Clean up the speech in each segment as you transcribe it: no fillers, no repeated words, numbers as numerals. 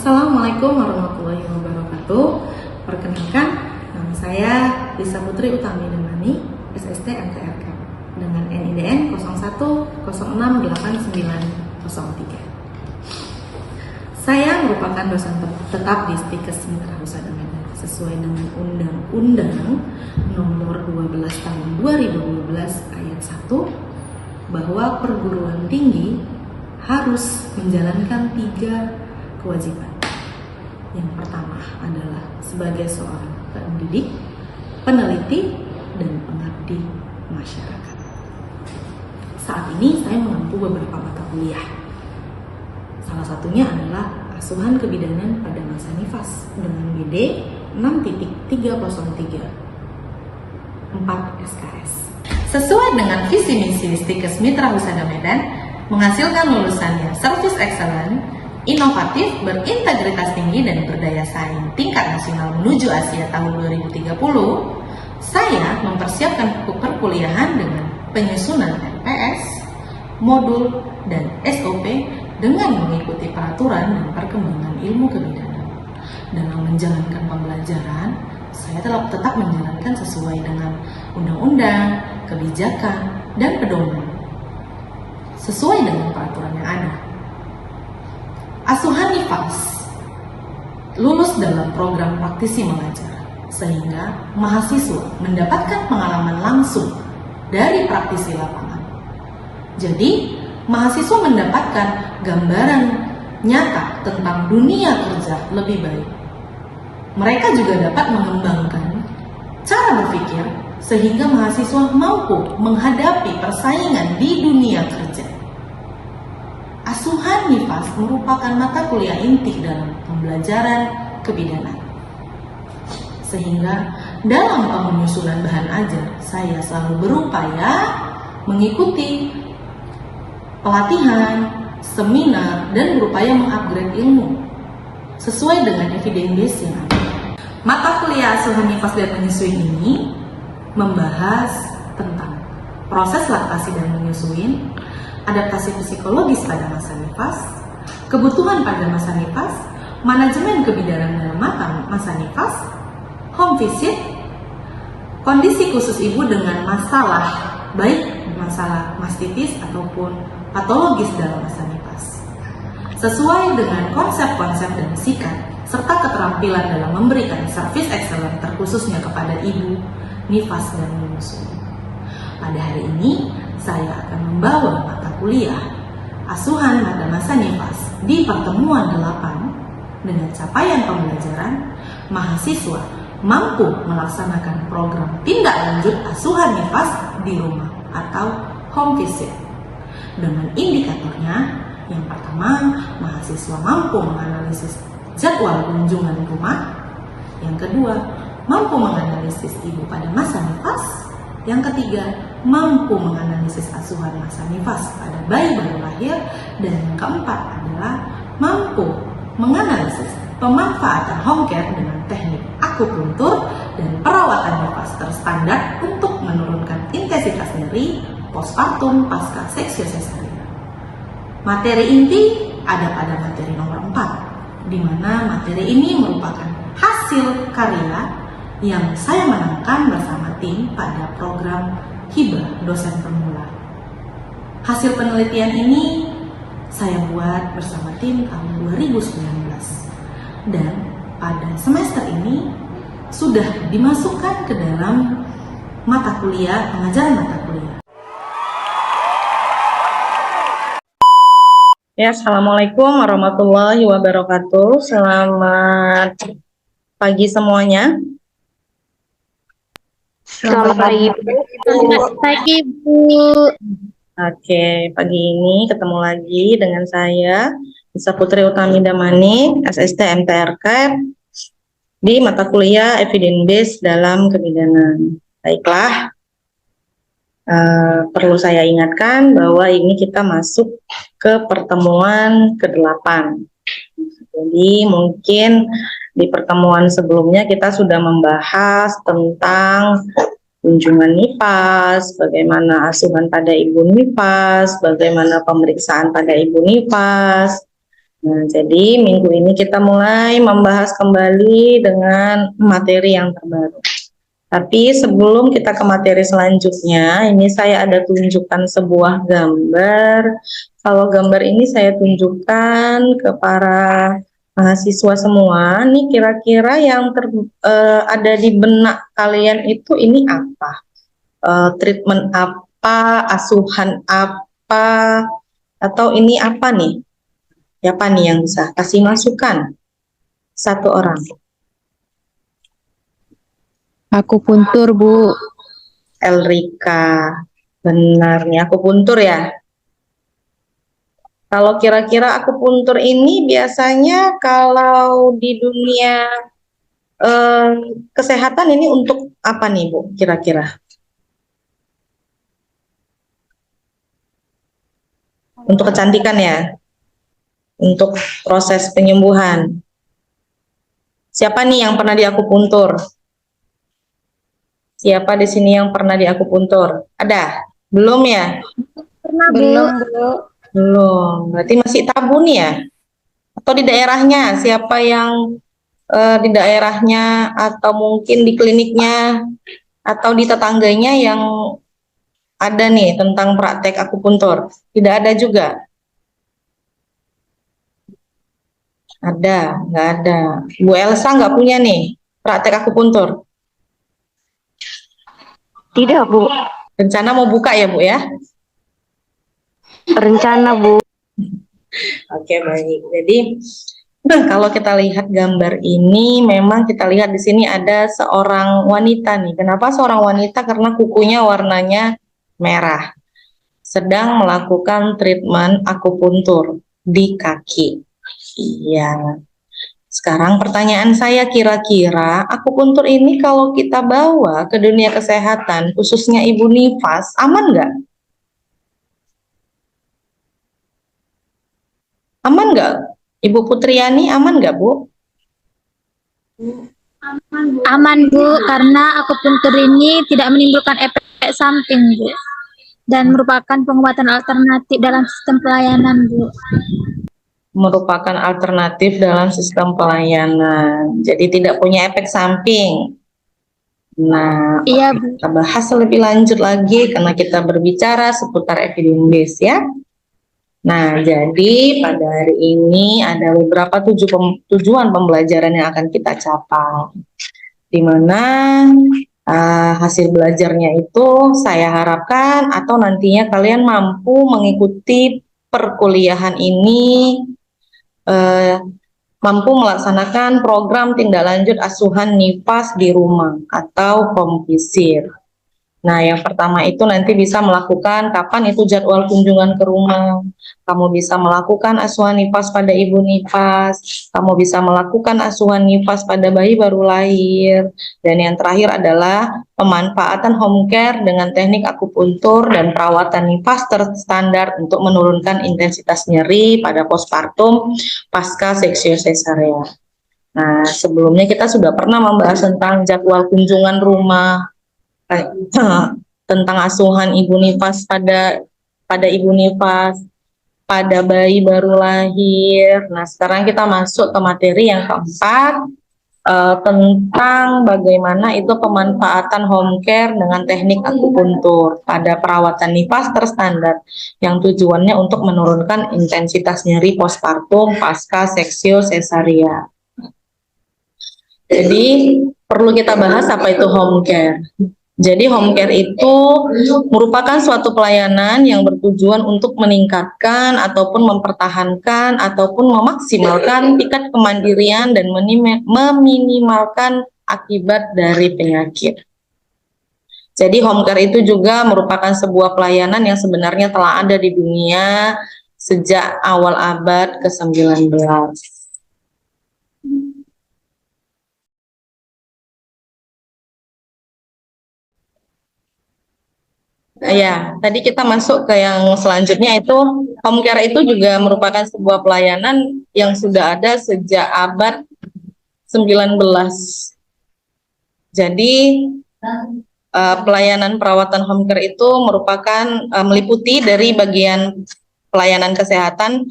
Assalamualaikum warahmatullahi wabarakatuh. Perkenalkan, nama saya Lisa Putri Utami Damani, SST MTRK dengan NIDN 01068903. Saya merupakan dosen tetap di Stikes Mitra Husada Medan sesuai dengan Undang-Undang Nomor 12 Tahun 2012 Ayat 1 bahwa perguruan tinggi harus menjalankan 3 kewajiban. Yang pertama adalah sebagai seorang pendidik, peneliti, dan pengabdi masyarakat. Saat ini saya menempuh beberapa mata kuliah. Salah satunya adalah asuhan kebidanan pada masa nifas dengan BD 6.303 4 SKS. Sesuai dengan visi misi Stikes Mitra Husada Medan, menghasilkan lulusannya Service Excellent, inovatif, berintegritas tinggi, dan berdaya saing tingkat nasional menuju Asia tahun 2030, saya mempersiapkan perkuliahan dengan penyusunan MPS, modul, dan SOP dengan mengikuti peraturan dan perkembangan ilmu kebidanan. Dalam menjalankan pembelajaran, saya tetap menjalankan sesuai dengan undang-undang, kebijakan, dan pedoman sesuai dengan peraturan yang ada. Asuhan nifas lulus dalam program praktisi mengajar, sehingga mahasiswa mendapatkan pengalaman langsung dari praktisi lapangan. Jadi, mahasiswa mendapatkan gambaran nyata tentang dunia kerja lebih baik. Mereka juga dapat mengembangkan cara berpikir sehingga mahasiswa mampu menghadapi persaingan di dunia kerja. Asuhan nifas merupakan mata kuliah inti dalam pembelajaran kebidanan. Sehingga dalam penyusunan bahan ajar, saya selalu berupaya mengikuti pelatihan, seminar, dan berupaya mengupgrade ilmu sesuai dengan evidence base yang ada. Mata kuliah asuhan nifas dan menyusui ini membahas tentang proses laktasi dan menyusui, adaptasi psikologis pada masa nifas, kebutuhan pada masa nifas, manajemen kebidanan dalam masa nifas, home visit, kondisi khusus ibu dengan masalah, baik masalah mastitis ataupun patologis dalam masa nifas, sesuai dengan konsep-konsep dan sikap, serta keterampilan dalam memberikan service excellent terkhususnya kepada ibu, nifas, dan menyusui. Pada hari ini, saya akan membawa mata kuliah asuhan pada masa nifas di pertemuan 8 dengan capaian pembelajaran mahasiswa mampu melaksanakan program tindak lanjut asuhan nifas di rumah atau home visit. Dengan indikatornya, yang pertama, mahasiswa mampu menganalisis jadwal kunjungan rumah. Yang kedua, mampu menganalisis ibu pada masa nifas. Yang ketiga, mampu menganalisis asuhan masa nifas pada bayi baru lahir. Dan yang keempat adalah mampu menganalisis pemanfaatan home care dengan teknik akupuntur dan perawatan nifas terstandar untuk menurunkan intensitas nyeri postpartum pasca seksio cesarean. Materi inti ada pada materi nomor 4, di mana materi ini merupakan hasil karya yang saya menangkan bersama tim pada program hibah dosen pemula. Hasil penelitian ini saya buat bersama tim tahun 2019 dan pada semester ini sudah dimasukkan ke dalam mata kuliah, pengajaran mata kuliah. Ya, Assalamualaikum warahmatullahi wabarakatuh. Selamat pagi semuanya. Selamat pagi, Bu. Selamat pagi, Bu. Oke, pagi ini ketemu lagi dengan saya, Lisa Putri Utami Damani, SST MTRK, di mata kuliah Evidence Base dalam Kebidanan. Baiklah, perlu saya ingatkan bahwa ini kita masuk ke pertemuan ke-8. Jadi mungkin di pertemuan sebelumnya kita sudah membahas tentang kunjungan nifas, bagaimana asuhan pada ibu nifas, bagaimana pemeriksaan pada ibu nifas, Nah, jadi minggu ini kita mulai membahas kembali dengan materi yang terbaru. Tapi sebelum kita ke materi selanjutnya, ini saya ada tunjukkan sebuah gambar. Kalau gambar ini saya tunjukkan ke para mahasiswa semua. Nih kira-kira yang ada di benak kalian itu ini apa? Treatment apa? Asuhan apa? Atau ini apa nih? Siapa nih yang bisa kasih masukan? Satu orang. Akupuntur, Bu. Elrika. Benar nih, akupuntur ya. Kalau kira-kira akupuntur ini biasanya kalau di dunia kesehatan ini untuk apa nih, Bu? Kira-kira? Untuk kecantikan ya? Untuk proses penyembuhan. Siapa nih yang pernah diakupuntur? Siapa di sini yang pernah diakupuntur? Ada? Belum ya? Pernah, Bu. Belum. Berarti masih tabu nih ya? Atau di daerahnya? Siapa yang di daerahnya atau mungkin di kliniknya atau di tetangganya yang ada nih tentang praktek akupuntur? Tidak ada juga? Ada, nggak ada. Bu Elsa nggak punya nih praktek akupuntur? Tidak, Bu. Rencana mau buka ya, Bu ya? Rencana, Bu. Oke, baik. Jadi kalau kita lihat gambar ini, memang kita lihat di sini ada seorang wanita nih. Kenapa seorang wanita? Karena kukunya warnanya merah. Sedang melakukan treatment akupuntur di kaki. Iya. Sekarang pertanyaan saya, kira-kira akupuntur ini kalau kita bawa ke dunia kesehatan, khususnya Ibu Nifas, aman nggak? Aman nggak? Ibu Putriani aman nggak, Bu? Aman, Bu, karena akupuntur ini tidak menimbulkan efek samping, Bu. Dan merupakan pengobatan alternatif dalam sistem pelayanan, Bu. Merupakan alternatif dalam sistem pelayanan. Jadi tidak punya efek samping. Nah, Iya, Bu. kita bahas lebih lanjut lagi karena kita berbicara seputar evidence base ya. Nah, jadi pada hari ini ada beberapa tujuan pembelajaran yang akan kita capai. Di mana hasil belajarnya itu saya harapkan atau nantinya kalian mampu mengikuti perkuliahan ini, mampu melaksanakan program tindak lanjut asuhan Nifas di rumah atau home visit. Nah, yang pertama itu nanti bisa melakukan kapan itu jadwal kunjungan ke rumah. Kamu bisa melakukan asuhan nifas pada ibu nifas. Kamu bisa melakukan asuhan nifas pada bayi baru lahir. Dan yang terakhir adalah pemanfaatan home care dengan teknik akupuntur dan perawatan nifas terstandar untuk menurunkan intensitas nyeri pada postpartum pasca seksius cesarean. Nah, sebelumnya kita sudah pernah membahas tentang jadwal kunjungan rumah, tentang asuhan ibu nifas pada ibu nifas pada bayi baru lahir. Nah, sekarang kita masuk ke materi yang keempat, tentang bagaimana itu pemanfaatan home care dengan teknik akupuntur pada perawatan nifas terstandar yang tujuannya untuk menurunkan intensitas nyeri postpartum pasca seksius cesarean. Jadi perlu kita bahas apa itu home care. Jadi home care itu merupakan suatu pelayanan yang bertujuan untuk meningkatkan ataupun mempertahankan ataupun memaksimalkan tingkat kemandirian dan meminimalkan akibat dari penyakit. Jadi home care itu juga merupakan sebuah pelayanan yang sebenarnya telah ada di dunia sejak awal abad ke-19. Ya, tadi kita masuk ke yang selanjutnya itu home care itu juga merupakan sebuah pelayanan yang sudah ada sejak abad 19. Jadi pelayanan perawatan home care itu merupakan meliputi dari bagian pelayanan kesehatan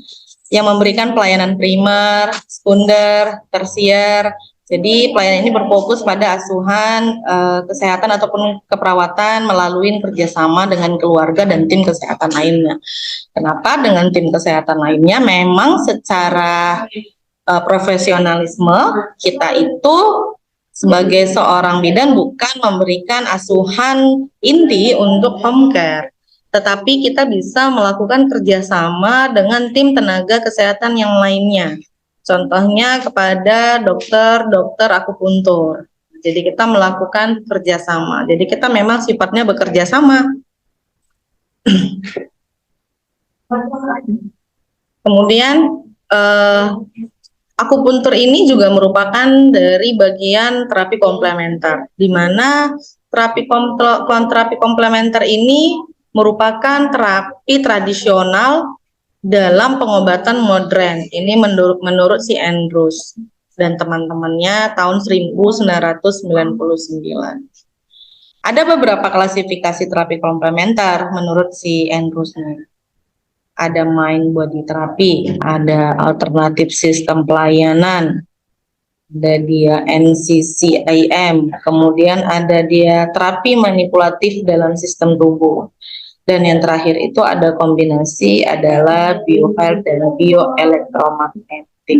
yang memberikan pelayanan primer, sekunder, tersier. Jadi pelayanan ini berfokus pada asuhan kesehatan ataupun keperawatan melalui kerjasama dengan keluarga dan tim kesehatan lainnya. Kenapa? Dengan tim kesehatan lainnya memang secara profesionalisme kita itu sebagai seorang bidan bukan memberikan asuhan inti untuk home care, tetapi kita bisa melakukan kerjasama dengan tim tenaga kesehatan yang lainnya. Contohnya kepada dokter akupuntur. Jadi kita melakukan kerjasama. Jadi kita memang sifatnya bekerja sama. Kemudian akupuntur ini juga merupakan dari bagian terapi komplementer, di mana terapi komplementer ini merupakan terapi tradisional dalam pengobatan modern. Ini menurut si Andrews dan teman-temannya tahun 1999. Ada beberapa klasifikasi terapi komplementer menurut si Andrews nih. Ada mind body terapi, ada alternatif sistem pelayanan, ada dia NCCIM, kemudian ada dia terapi manipulatif dalam sistem tubuh, dan yang terakhir itu ada kombinasi adalah biohealth dan bioelektromagnetik.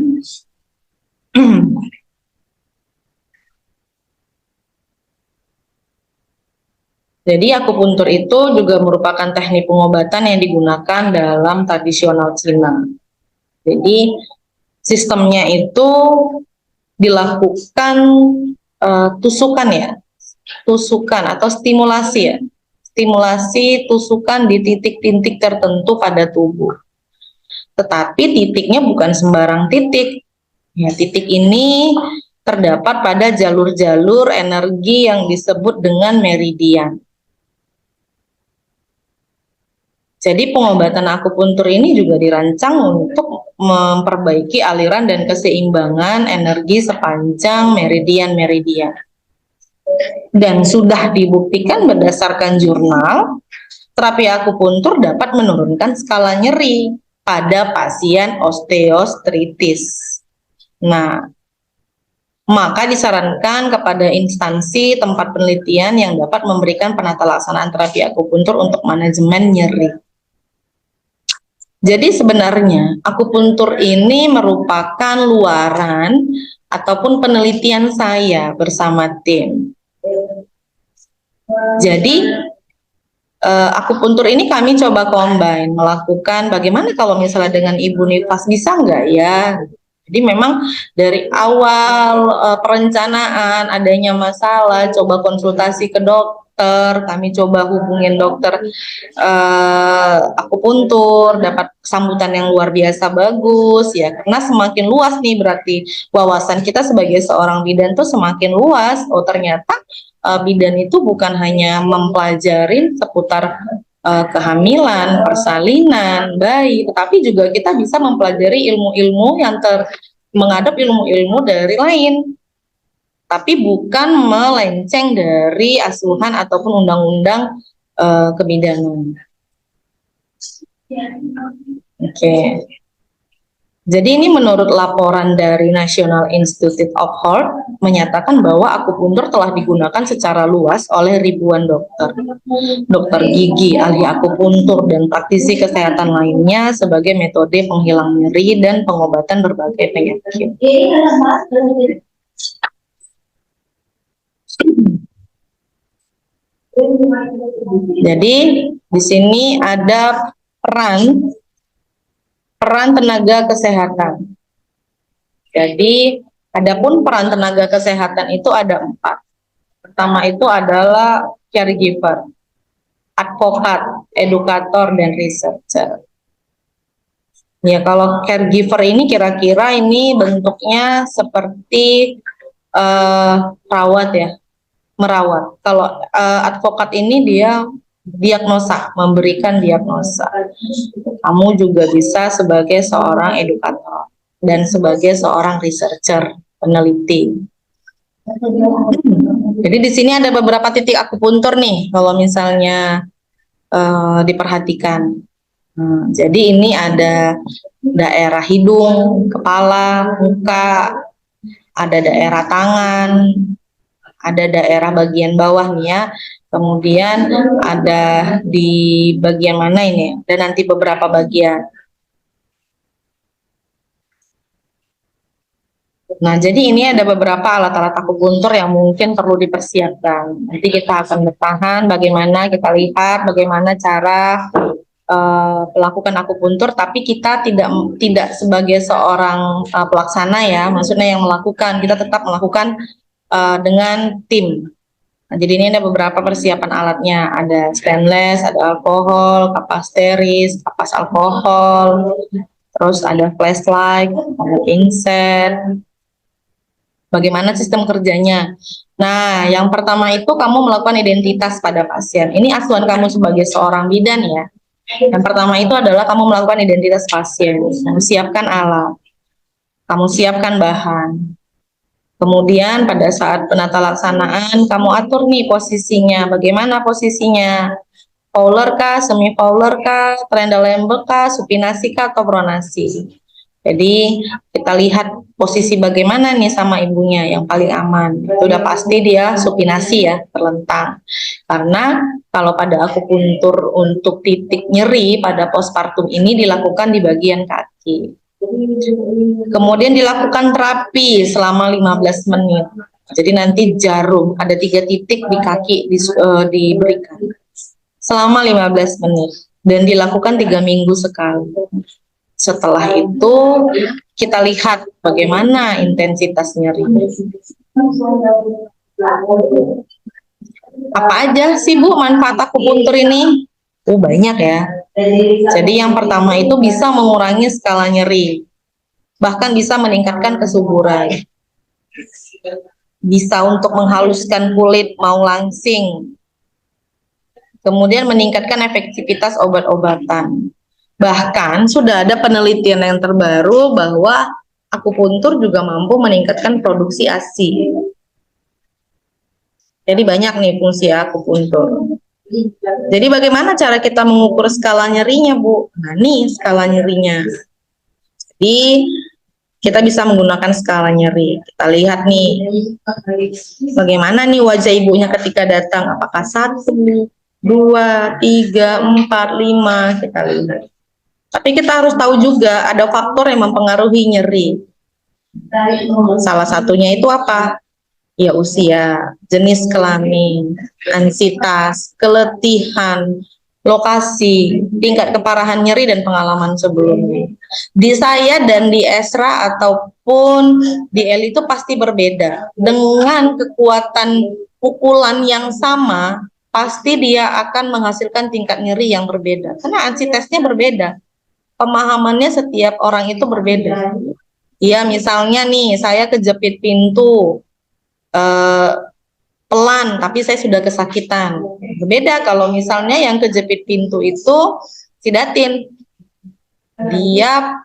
Jadi akupuntur itu juga merupakan teknik pengobatan yang digunakan dalam tradisional Cina. Jadi sistemnya itu dilakukan tusukan atau stimulasi ya. Stimulasi tusukan di titik-titik tertentu pada tubuh. Tetapi titiknya bukan sembarang titik. Ya, titik ini terdapat pada jalur-jalur energi yang disebut dengan meridian. Jadi pengobatan akupuntur ini juga dirancang untuk memperbaiki aliran dan keseimbangan energi sepanjang meridian-meridian. Dan sudah dibuktikan berdasarkan jurnal, terapi akupuntur dapat menurunkan skala nyeri pada pasien osteoartritis. Nah, maka disarankan kepada instansi tempat penelitian yang dapat memberikan penata laksanaan terapi akupuntur untuk manajemen nyeri. Jadi sebenarnya akupuntur ini merupakan luaran ataupun penelitian saya bersama tim. Jadi akupuntur ini kami coba combine, melakukan bagaimana kalau misalnya dengan Ibu Nifas bisa nggak ya? Jadi memang dari awal perencanaan adanya masalah, coba konsultasi ke dokter, kami coba hubungin dokter akupuntur, dapat sambutan yang luar biasa bagus ya, karena semakin luas nih berarti wawasan kita sebagai seorang bidan tuh semakin luas. Oh ternyata bidan itu bukan hanya mempelajari seputar kehamilan, persalinan, bayi, tetapi juga kita bisa mempelajari ilmu-ilmu yang menghadap ilmu-ilmu dari lain, tapi bukan melenceng dari asuhan ataupun undang-undang kebidanan. Oke. Jadi ini menurut laporan dari National Institute of Health menyatakan bahwa akupuntur telah digunakan secara luas oleh ribuan dokter gigi, ahli akupuntur, dan praktisi kesehatan lainnya sebagai metode penghilang nyeri dan pengobatan berbagai penyakit. Jadi di sini ada peran tenaga kesehatan. Jadi, adapun peran tenaga kesehatan itu ada 4. Pertama itu adalah caregiver, advokat, edukator, dan researcher. Ya, kalau caregiver ini kira-kira ini bentuknya seperti perawat ya, merawat. Kalau advokat ini dia diagnosa, memberikan diagnosa. Kamu juga bisa sebagai seorang edukator dan sebagai seorang researcher, peneliti. Jadi di sini ada beberapa titik akupuntur nih, kalau misalnya diperhatikan. Jadi ini ada daerah hidung, kepala, muka, ada daerah tangan, ada daerah bagian bawah nih ya. Kemudian ada di bagian mana ini? Dan nanti beberapa bagian. Nah, jadi ini ada beberapa alat-alat akupuntur yang mungkin perlu dipersiapkan. Nanti kita akan bertahan bagaimana kita lihat bagaimana cara melakukan akupuntur, tapi kita tidak sebagai seorang pelaksana ya, maksudnya yang melakukan, kita tetap melakukan dengan tim. Nah, jadi ini ada beberapa persiapan alatnya, ada stainless, ada alkohol, kapas steris, kapas alkohol, terus ada flashlight, ada pinset. Bagaimana sistem kerjanya? Nah, yang pertama itu kamu melakukan identitas pada pasien. Ini asuhan kamu sebagai seorang bidan ya. Yang pertama itu adalah kamu melakukan identitas pasien. Kamu siapkan alat, kamu siapkan bahan. Kemudian pada saat penata laksanaan, kamu atur nih posisinya. Bagaimana posisinya? Fowler kah, semi fowler kah, Trendelenburg kah, supinasi kah, atau pronasi? Jadi kita lihat posisi bagaimana nih sama ibunya yang paling aman. Itu udah pasti dia supinasi ya, terlentang. Karena kalau pada akupuntur untuk titik nyeri pada postpartum ini dilakukan di bagian kaki. Kemudian dilakukan terapi selama 15 menit. Jadi nanti jarum ada 3 titik di kaki diberikan selama 15 menit dan dilakukan 3 minggu sekali. Setelah itu kita lihat bagaimana intensitas nyeri. Apa aja sih Bu manfaat akupuntur ini? Banyak ya. Jadi yang pertama itu bisa mengurangi skala nyeri. Bahkan bisa meningkatkan kesuburan. Bisa untuk menghaluskan kulit mau langsing. Kemudian meningkatkan efektivitas obat-obatan. Bahkan sudah ada penelitian yang terbaru bahwa akupuntur juga mampu meningkatkan produksi ASI. Jadi banyak nih fungsi akupuntur. Jadi bagaimana cara kita mengukur skala nyerinya, Bu? Nah, nih skala nyerinya. Jadi kita bisa menggunakan skala nyeri. Kita lihat nih, bagaimana nih wajah ibunya ketika datang. Apakah 1, 2, 3, 4, 5, kita lihat. Tapi kita harus tahu juga ada faktor yang mempengaruhi nyeri. Salah satunya itu apa? Ya usia, jenis kelamin, ansitas, keletihan, lokasi, tingkat keparahan nyeri dan pengalaman sebelumnya. Di saya dan di Esra ataupun di Eli itu pasti berbeda. Dengan kekuatan pukulan yang sama, pasti dia akan menghasilkan tingkat nyeri yang berbeda. Karena ansitesnya berbeda. Pemahamannya setiap orang itu berbeda. Ya misalnya nih saya kejepit pintu pelan tapi saya sudah kesakitan. Berbeda kalau misalnya yang kejepit pintu itu si Datin. Dia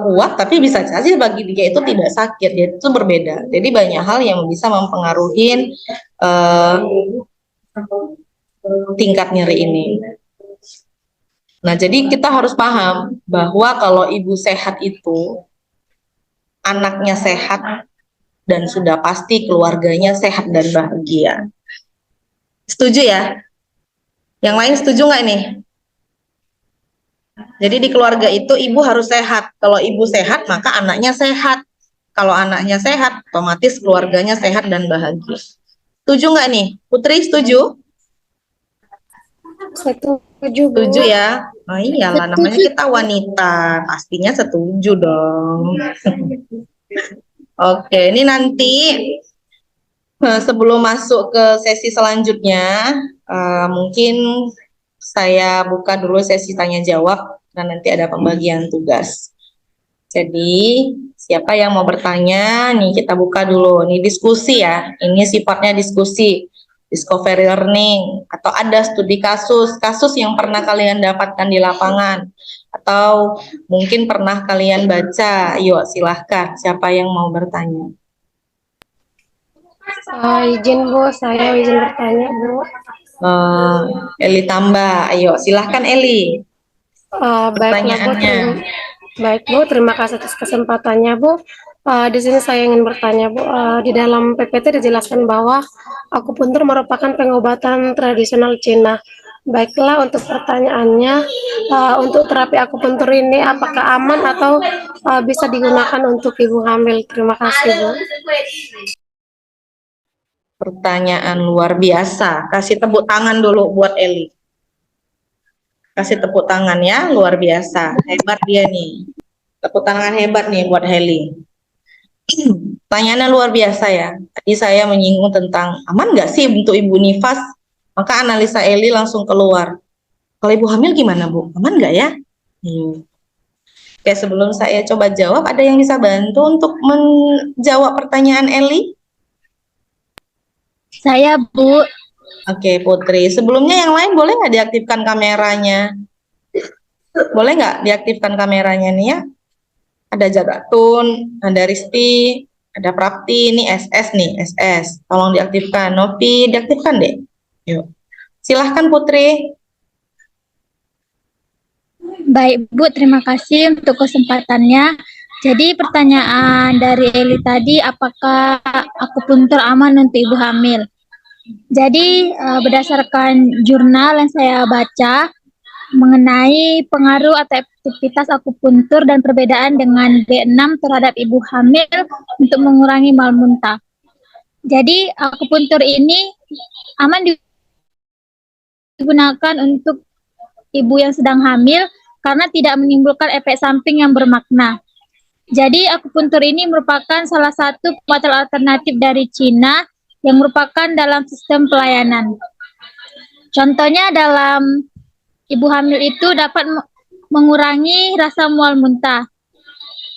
kuat tapi bisa saja bagi dia itu tidak sakit. Dia itu berbeda. Jadi banyak hal yang bisa mempengaruhi tingkat nyeri ini. Nah, jadi kita harus paham bahwa kalau ibu sehat itu, anaknya sehat, dan sudah pasti keluarganya sehat dan bahagia. Setuju ya? Yang lain setuju nggak nih? Jadi di keluarga itu ibu harus sehat. Kalau ibu sehat, maka anaknya sehat. Kalau anaknya sehat, otomatis keluarganya sehat dan bahagia. Setuju nggak nih? Putri, setuju? Setuju ya? Oh iyalah, namanya kita wanita, pastinya setuju dong. Oke, ini nanti sebelum masuk ke sesi selanjutnya, mungkin saya buka dulu sesi tanya jawab dan nanti ada pembagian tugas. Jadi siapa yang mau bertanya? Nih kita buka dulu. Ini diskusi ya. Ini sifatnya diskusi. Discovery learning, atau ada studi kasus yang pernah kalian dapatkan di lapangan, atau mungkin pernah kalian baca. Yuk silahkan, siapa yang mau bertanya? Izin Bu, saya izin bertanya Bu. Eli Tambah, ayo silahkan Eli. Baiklah Bu, pertanyaannya. baik Bu, terima kasih atas kesempatannya Bu. Di sini saya ingin bertanya Bu, di dalam PPT dijelaskan bahwa akupuntur merupakan pengobatan tradisional Cina. Baiklah, untuk pertanyaannya, untuk terapi akupuntur ini apakah aman atau bisa digunakan untuk ibu hamil? Terima kasih Bu. Pertanyaan luar biasa. Kasih tepuk tangan dulu buat Eli. Kasih tepuk tangan ya, luar biasa. Hebat dia nih. Tepuk tangan hebat nih buat Heli. Pertanyaannya luar biasa ya. Tadi saya menyinggung tentang aman nggak sih untuk ibu nifas? Maka analisa Eli langsung keluar. Kalau ibu hamil gimana Bu? Aman nggak ya? Oke, sebelum saya coba jawab, ada yang bisa bantu untuk menjawab pertanyaan Eli? Saya, Bu. Oke, Putri. Sebelumnya yang lain boleh nggak diaktifkan kameranya? Boleh nggak diaktifkan kameranya nih ya? Ada Jagatun, ada Risti, ada Prapti, ini SS nih, SS. Tolong diaktifkan. Novi, diaktifkan deh. Yuk. Silahkan Putri. Baik, Bu. Terima kasih untuk kesempatannya. Jadi pertanyaan dari Eli tadi, apakah akupuntur aman untuk ibu hamil? Jadi berdasarkan jurnal yang saya baca mengenai pengaruh atau aktivitas akupuntur dan perbedaan dengan B6 terhadap ibu hamil untuk mengurangi mual muntah. Jadi akupuntur ini aman digunakan untuk ibu yang sedang hamil karena tidak menimbulkan efek samping yang bermakna. Jadi akupuntur ini merupakan salah satu pengobatan alternatif dari Cina yang merupakan dalam sistem pelayanan. Contohnya dalam ibu hamil itu dapat mengurangi rasa mual muntah.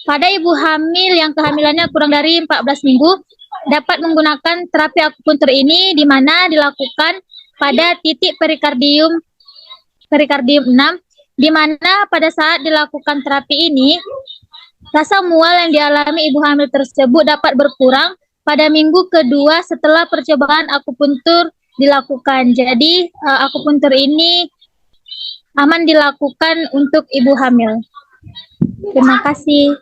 Pada ibu hamil yang kehamilannya kurang dari 14 minggu, dapat menggunakan terapi akupuntur ini di mana dilakukan pada titik perikardium 6, di mana pada saat dilakukan terapi ini, rasa mual yang dialami ibu hamil tersebut dapat berkurang pada minggu kedua setelah percobaan akupuntur dilakukan. Jadi akupuntur ini aman dilakukan untuk ibu hamil. Terima kasih.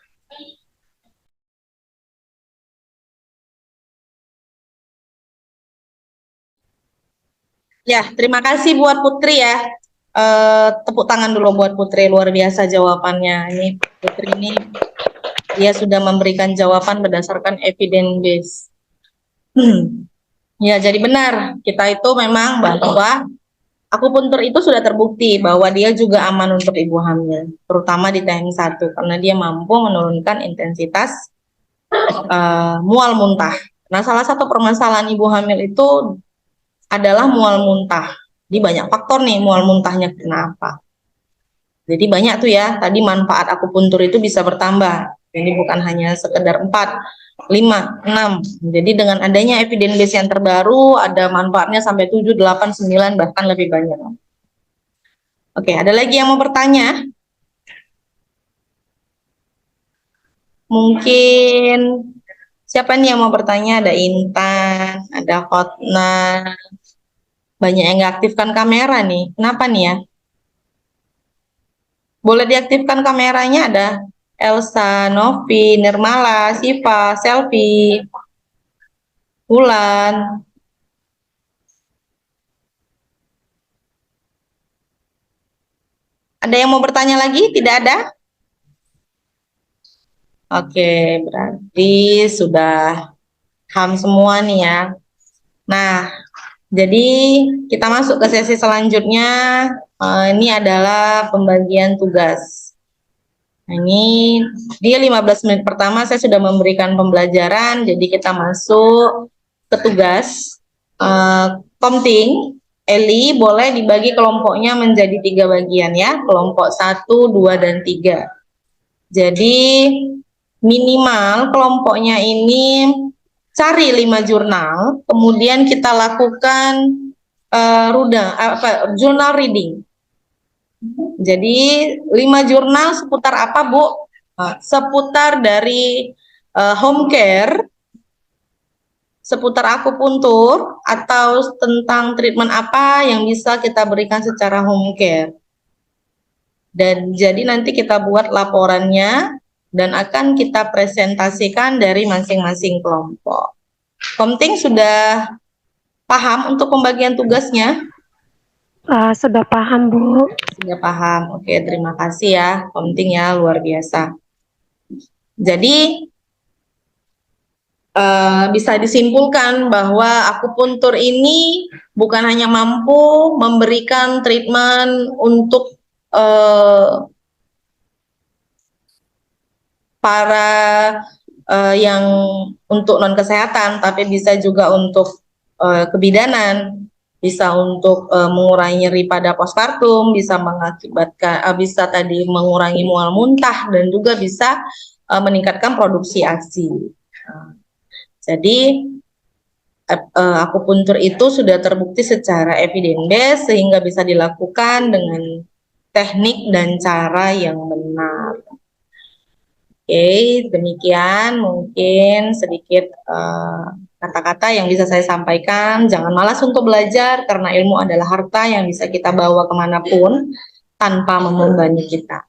Ya, terima kasih buat Putri ya. Tepuk tangan dulu buat Putri, luar biasa jawabannya. Ini Putri ini dia sudah memberikan jawaban berdasarkan evidence base. Ya, jadi benar. Kita itu memang bahwa akupuntur itu sudah terbukti bahwa dia juga aman untuk ibu hamil, terutama di tahap 1 karena dia mampu menurunkan intensitas mual muntah. Nah, salah satu permasalahan ibu hamil itu adalah mual muntah. Jadi banyak faktor nih mual muntahnya kenapa. Jadi banyak tuh ya, tadi manfaat akupuntur itu bisa bertambah. Jadi bukan hanya sekedar 4, 5, 6. Jadi dengan adanya evidence base yang terbaru, ada manfaatnya sampai 7, 8, 9, bahkan lebih banyak. Oke, ada lagi yang mau bertanya? Mungkin siapa nih yang mau bertanya? Ada Intan, ada Hotna. Banyak yang nggak aktifkan kamera nih. Kenapa nih ya? Boleh diaktifkan kameranya, ada Elsa, Novi, Nirmala, Siva, Selfie, Wulan. Ada yang mau bertanya lagi? Tidak ada? Oke, berarti sudah paham semua nih ya. Nah, jadi kita masuk ke sesi selanjutnya. Ini adalah pembagian tugas. Nah, ini di 15 menit pertama saya sudah memberikan pembelajaran, jadi kita masuk ke tugas. Komting, Eli boleh dibagi kelompoknya menjadi 3 bagian ya, kelompok 1, 2, dan 3. Jadi minimal kelompoknya ini cari 5 jurnal, kemudian kita lakukan jurnal reading. Jadi 5 jurnal seputar apa Bu? Seputar dari home care, seputar akupuntur, atau tentang treatment apa yang bisa kita berikan secara home care. Dan jadi nanti kita buat laporannya dan akan kita presentasikan dari masing-masing kelompok. Komting sudah paham untuk pembagian tugasnya? Sudah paham, Bu. Sudah paham. Oke, terima kasih ya, Komting ya, luar biasa. Jadi bisa disimpulkan bahwa akupuntur ini bukan hanya mampu memberikan treatment untuk para yang untuk non kesehatan, tapi bisa juga untuk kebidanan, bisa untuk mengurangi nyeri pada postpartum, bisa mengakibatkan bisa tadi mengurangi mual muntah, dan juga bisa meningkatkan produksi ASI. Jadi akupuntur itu sudah terbukti secara evidence based sehingga bisa dilakukan dengan teknik dan cara yang benar. Oke, demikian mungkin sedikit kata-kata yang bisa saya sampaikan. Jangan malas untuk belajar karena ilmu adalah harta yang bisa kita bawa kemanapun tanpa membebani kita.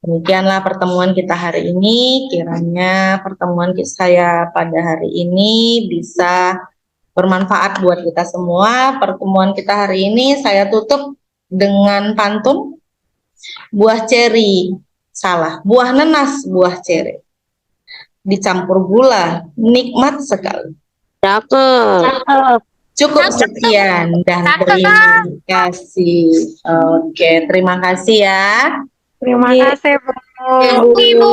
Demikianlah pertemuan kita hari ini. Kiranya pertemuan saya pada hari ini bisa bermanfaat buat kita semua. Pertemuan kita hari ini saya tutup dengan pantun. Buah ceri, salah, buah nenas, buah ceri. Dicampur gula, nikmat sekali. Cukup sekian dan terima kasih. Oke, terima kasih ya. Terima kasih, Bu. Ibu.